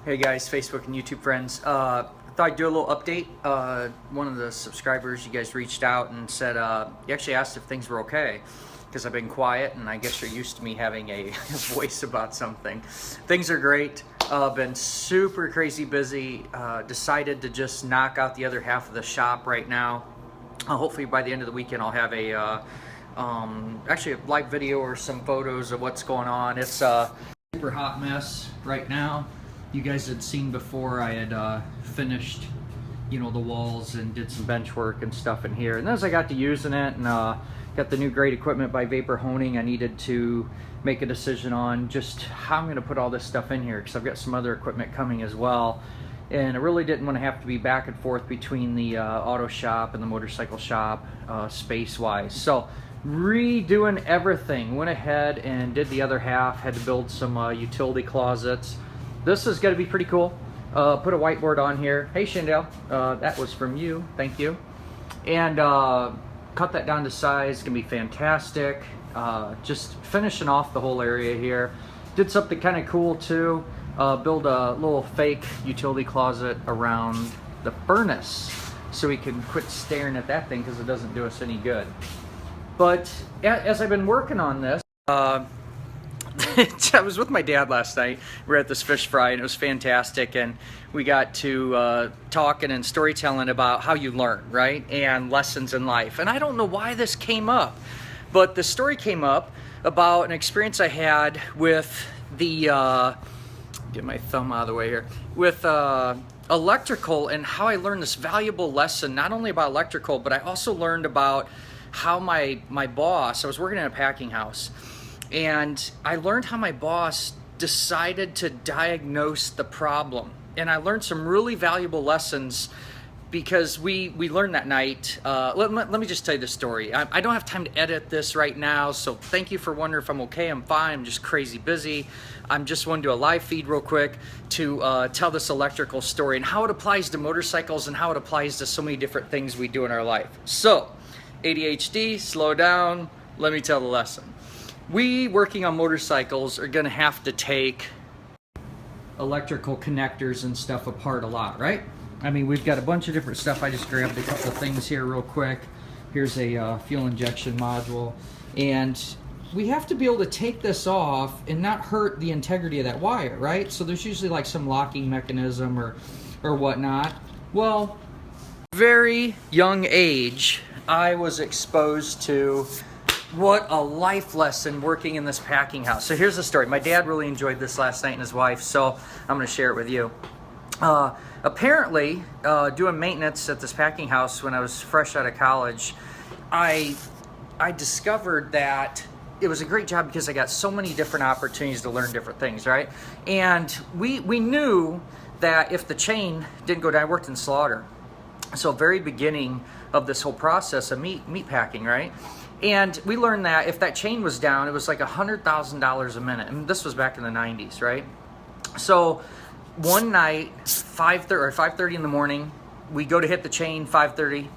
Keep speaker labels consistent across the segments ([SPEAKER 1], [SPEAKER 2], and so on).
[SPEAKER 1] Hey guys, Facebook and YouTube friends. I thought I'd do a little update. One of the subscribers, you guys reached out and said, you actually asked if things were okay, because I've been quiet and I guess you're used to me having a voice about something. Things are great. Been super crazy busy. Decided to just knock out the other half of the shop right now. Hopefully by the end of the weekend I'll have a actually a live video or some photos of what's going on. It's a super hot mess right now. You guys had seen before I had finished, you know, the walls and did some bench work and stuff in here. And as I got to using it and got the new great equipment by Vapor Honing, I needed to make a decision on just how I'm going to put all this stuff in here, because I've got some other equipment coming as well. And I really didn't want to have to be back and forth between the auto shop and the motorcycle shop space-wise. So redoing everything, went ahead and did the other half, had to build some utility closets. This is going to be pretty cool. Put a whiteboard on here. Hey Shandell, that was from you, thank you. And cut that down to size, it's going to be fantastic. Just finishing off the whole area here. Did something kind of cool too. Build a little fake utility closet around the furnace so we can quit staring at that thing because it doesn't do us any good. But as I've been working on this, I was with my dad last night. We were at this fish fry and it was fantastic, and we got to talking and storytelling about how you learn, right? And lessons in life. And I don't know why this came up, but the story came up about an experience I had with the get my thumb out of the way here, with electrical, and how I learned this valuable lesson, not only about electrical, but I also learned about how my boss, I was working in a packing house, and I learned how my boss decided to diagnose the problem. And I learned some really valuable lessons because we learned that night. Let me just tell you the story. I don't have time to edit this right now, so thank you for wondering if I'm okay. I'm fine. I'm just crazy busy. I'm just want to do a live feed real quick to tell this electrical story and how it applies to motorcycles and how it applies to so many different things we do in our life. So, ADHD, slow down, let me tell the lesson. We, working on motorcycles, are going to have to take electrical connectors and stuff apart a lot, right? I mean, we've got a bunch of different stuff. I just grabbed a couple things here real quick. Here's a fuel injection module. And we have to be able to take this off and not hurt the integrity of that wire, right? So there's usually like some locking mechanism or whatnot. Well, very young age, I was exposed to what a life lesson working in this packing house. So here's the story. My dad really enjoyed this last night and his wife, so I'm going to share it with you. Apparently, doing maintenance at this packing house when I was fresh out of college, I discovered that it was a great job because I got so many different opportunities to learn different things, right? And we knew that if the chain didn't go down, I worked in slaughter. So very beginning of this whole process of meat packing, right? And we learned that if that chain was down, it was like $100,000 a minute. And this was back in the 90s, right? So one night, 5:30 in the morning, we go to hit the chain, 5:30,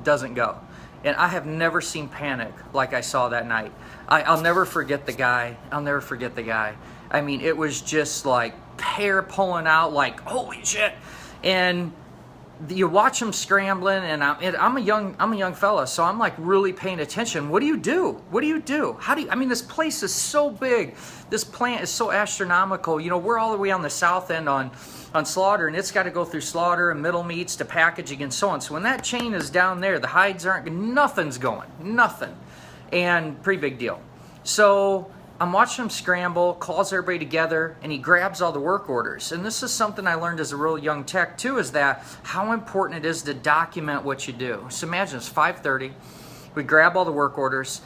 [SPEAKER 1] doesn't go. And I have never seen panic like I saw that night. I'll never forget the guy. I'll never forget the guy. I mean, it was just like hair pulling out, like, holy shit. And you watch him scrambling, and I'm a young fella, so I'm like really paying attention. What do you do? What do you do? How do you? I mean, this place is so big. This plant is so astronomical. You know, we're all the way on the south end on slaughter, and it's got to go through slaughter and middle meats to packaging and so on. So when that chain is down there, the hides aren't. Nothing's going. Nothing, and pretty big deal. So I'm watching him scramble, calls everybody together, and he grabs all the work orders. And this is something I learned as a real young tech too, is that how important it is to document what you do. So imagine it's 5:30, we grab all the work orders,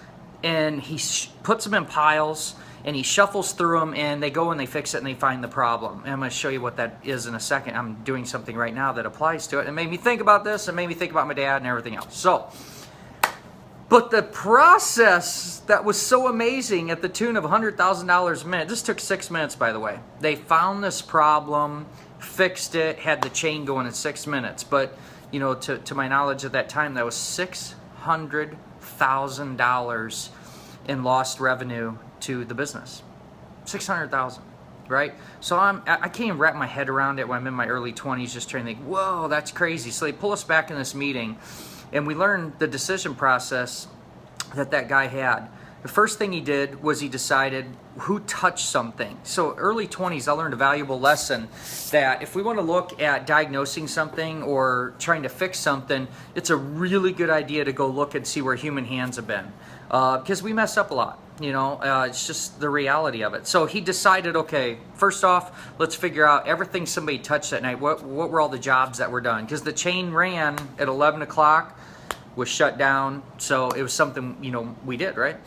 [SPEAKER 1] and he puts them in piles, and he shuffles through them, and they go and they fix it, and they find the problem. And I'm going to show you what that is in a second. I'm doing something right now that applies to it. It made me think about this, and made me think about my dad and everything else. So, but the process that was so amazing at the tune of $100,000 a minute, this took 6 minutes, by the way. They found this problem, fixed it, had the chain going in 6 minutes. But, you know, to my knowledge at that time, that was $600,000 in lost revenue to the business. $600,000, right? So I can't even wrap my head around it when I'm in my early 20s, just trying to think, whoa, that's crazy. So they pull us back in this meeting, and we learn the decision process that guy had. The first thing he did was he decided who touched something. So early 20s, I learned a valuable lesson that if we want to look at diagnosing something or trying to fix something, it's a really good idea to go look and see where human hands have been. Because we mess up a lot, you know, it's just the reality of it. So he decided, okay, first off, let's figure out everything somebody touched that night. What were all the jobs that were done? Because the chain ran at 11 o'clock, was shut down, so it was something, you know, we did, right?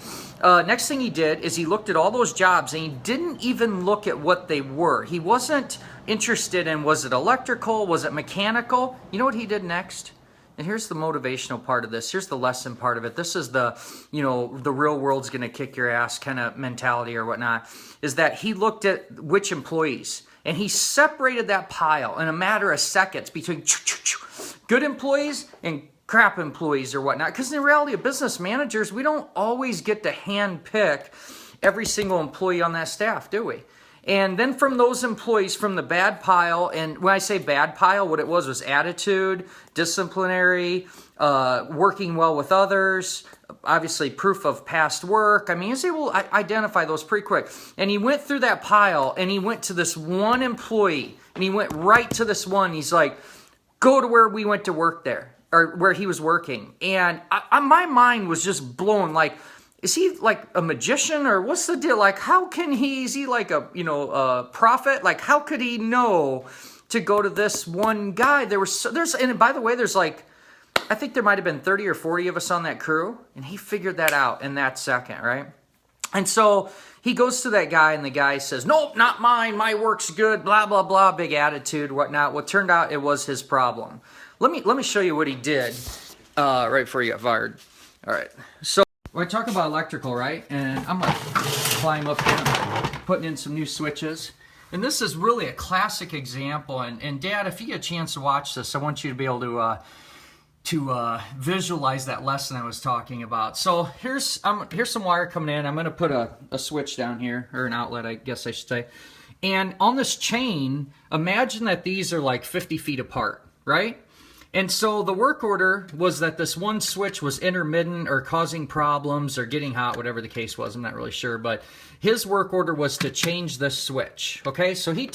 [SPEAKER 1] Next thing he did is he looked at all those jobs, and he didn't even look at what they were. He wasn't interested in, was it electrical, was it mechanical? You know what he did next? And here's the motivational part of this. Here's the lesson part of it. This is the, you know, the real world's gonna kick your ass kind of mentality or whatnot, is that he looked at which employees, and he separated that pile in a matter of seconds between good employees and crap employees or whatnot. Because in the reality of business managers, we don't always get to hand pick every single employee on that staff, do we? And then from those employees from the bad pile, and when I say bad pile, what it was attitude, disciplinary, working well with others, obviously proof of past work. I mean, he's able to identify those pretty quick. And he went through that pile, and he went to this one employee, and he went right to this one. He's like, go to where we went to work there, or where he was working. And my mind was just blown. Like, is he like a magician, or what's the deal? Like, how can is he like a, you know, a prophet? Like, how could he know to go to this one guy? And by the way, there's like, I think there might have been 30 or 40 of us on that crew, and he figured that out in that second, right? And so he goes to that guy, and the guy says, nope, not mine. My work's good, blah, blah, blah, big attitude, whatnot. Well, it turned out it was his problem. Let me show you what he did right before you got fired. All right. So I talk about electrical, right? And I'm going to climb up here, putting in some new switches. And this is really a classic example. And Dad, if you get a chance to watch this, I want you to be able to visualize that lesson I was talking about. So here's some wire coming in. I'm going to put a switch down here, or an outlet, I guess I should say. And on this chain, imagine that these are like 50 feet apart, right? And so the work order was that this one switch was intermittent or causing problems or getting hot, whatever the case was. I'm not really sure, but his work order was to change this switch. Okay, so he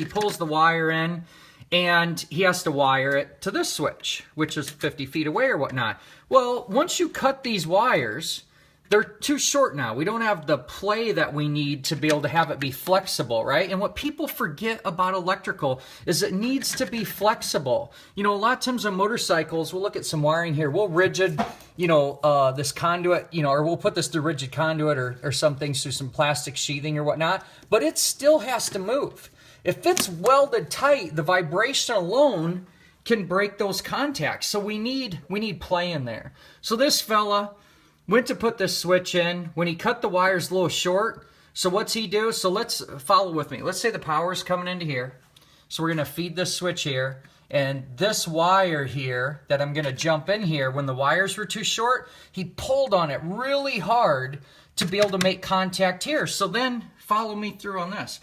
[SPEAKER 1] pulls the wire in, and he has to wire it to this switch, which is 50 feet away or whatnot. Well, once you cut these wires, they're too short now. We don't have the play that we need to be able to have it be flexible, right? And what people forget about electrical is it needs to be flexible. You know, a lot of times on motorcycles, we'll look at some wiring here. We'll rigid, you know, this conduit, you know, or we'll put this through rigid conduit or some things through some plastic sheathing or whatnot, but it still has to move. If it's welded tight, the vibration alone can break those contacts. So we need play in there. So this fella went to put this switch in. When he cut the wires a little short, so what's he do? So let's follow with me. Let's say the power's coming into here. So we're going to feed this switch here. And this wire here that I'm going to jump in here, when the wires were too short, he pulled on it really hard to be able to make contact here. So then follow me through on this.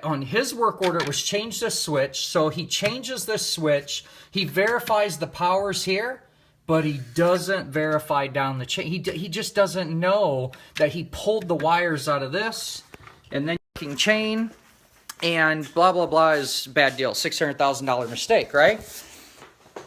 [SPEAKER 1] On his work order, it was change this switch. So he changes this switch. He verifies the powers here, but he doesn't verify down the chain. He just doesn't know that he pulled the wires out of this, and then chain, and blah, blah, blah is a bad deal. $600,000 mistake, right?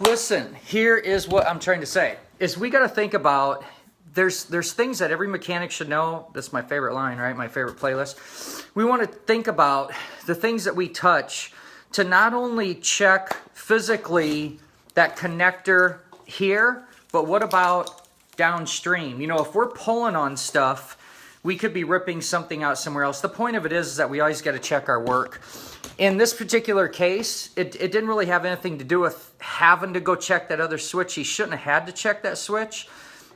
[SPEAKER 1] Listen, here is what I'm trying to say, is we got to think about, there's things that every mechanic should know. That's my favorite line, right? My favorite playlist. We want to think about the things that we touch to not only check physically that connector here, but what about downstream? You know, if we're pulling on stuff, we could be ripping something out somewhere else. The point of it is that we always got to check our work. In this particular case, it didn't really have anything to do with having to go check that other switch. He shouldn't have had to check that switch.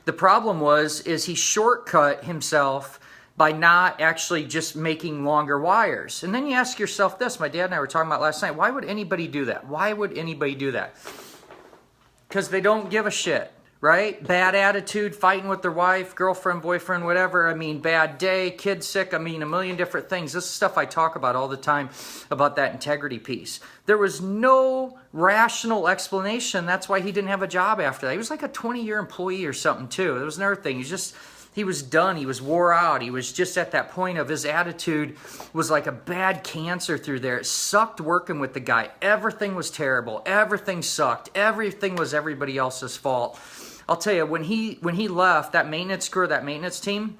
[SPEAKER 1] The problem is he shortcut himself by not actually just making longer wires. And then you ask yourself this, my dad and I were talking about last night, why would anybody do that? Why would anybody do that? Because they don't give a shit, right? Bad attitude, fighting with their wife, girlfriend, boyfriend, whatever. I mean, bad day, kid sick. I mean, a million different things. This is stuff I talk about all the time about that integrity piece. There was no rational explanation. That's why he didn't have a job after that. He was like a 20-year employee or something too. There was another thing. He was done. He was wore out. He was just at that point of his attitude was like a bad cancer through there. It sucked working with the guy. Everything was terrible. Everything sucked. Everything was everybody else's fault. I'll tell you, when he left, that maintenance crew, that maintenance team,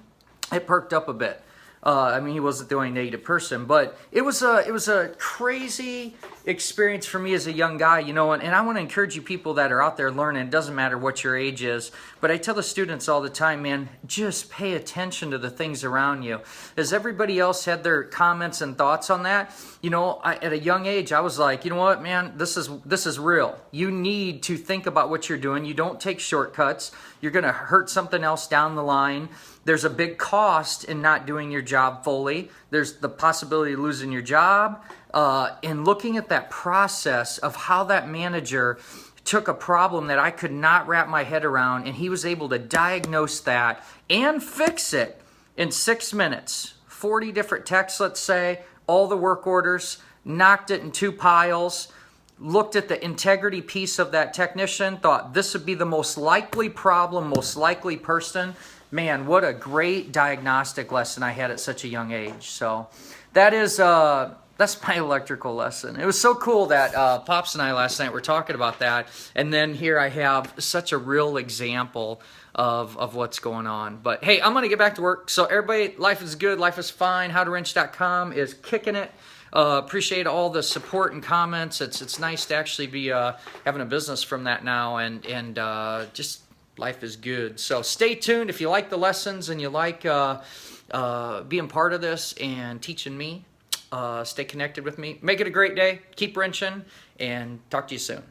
[SPEAKER 1] it perked up a bit. I mean, he wasn't the only negative person, but it was a crazy experience for me as a young guy, you know, and I want to encourage you people that are out there learning. It doesn't matter what your age is, but I tell the students all the time, man, just pay attention to the things around you. As everybody else had their comments and thoughts on that, you know, at a young age, I was like, you know what, man, this is real. You need to think about what you're doing. You don't take shortcuts. You're going to hurt something else down the line. There's a big cost in not doing your job fully. There's the possibility of losing your job. And looking at that process of how that manager took a problem that I could not wrap my head around, and he was able to diagnose that and fix it in 6 minutes. 40 different texts, let's say, all the work orders, knocked it in 2 piles, looked at the integrity piece of that technician, thought this would be the most likely problem, most likely person. Man, what a great diagnostic lesson I had at such a young age. So that's my electrical lesson. It was so cool that Pops and I last night were talking about that. And then here I have such a real example of what's going on. But hey, I'm going to get back to work. So everybody, life is good. Life is fine. HowToWrench.com is kicking it. Appreciate all the support and comments. It's nice to actually be having a business from that now. And just life is good. So stay tuned. If you like the lessons and you like being part of this and teaching me, stay connected with me. Make it a great day. Keep wrenching, and talk to you soon.